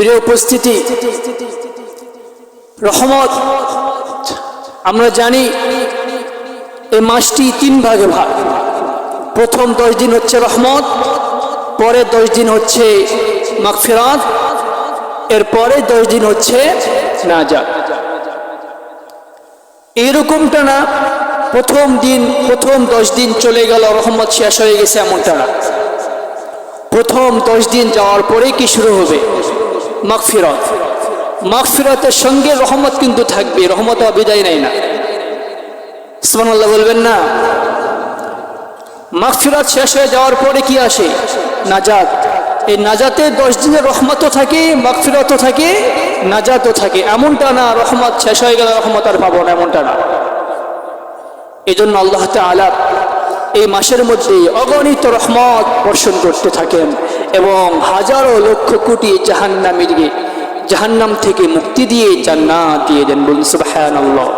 প্রিয় উপস্থিতি, রহমত আমরা জানি এই মাসটি 3 ভাগে ভাগ। প্রথম 10 দিন হচ্ছে রহমত, পরে 10 দিন হচ্ছে মাগফিরাত, এরপরে 10 দিন হচ্ছে নাজাত। এইরকমটা না প্রথম 10 দিন চলে গেল, রহমত শেষ হয়ে গেছে, এমনটা না। প্রথম 10 দিন যাওয়ার পরে কি শুরু হবে? মাগফিরাত। মাগফিরাতের সঙ্গে রহমত কিন্তু থাকবে, রহমত বিদায় নেয় না। সুবহানাল্লাহ বলবেন না? মাগফিরাত শেষ হয়ে যাওয়ার পরে কি আসে? নাজাত। এই নাজাতে 10 দিনের রহমতও থাকে, মাগফিরাতও থাকে, নাজাতও থাকে। এমনটা না রহমত শেষ হয়ে গেল, রহমত আর পাবো না, এমনটা না। এই জন্য আল্লাহ তাআলা এই মাসের মধ্যে অগণিত রহমত বর্ষণ করতে থাকেন এবং হাজারো লক্ষ কোটি জাহান্নামীকে জাহান্নাম থেকে মুক্তি দিয়ে জান্নাত দিয়ে দেন। বলুন সুবহানাল্লাহ।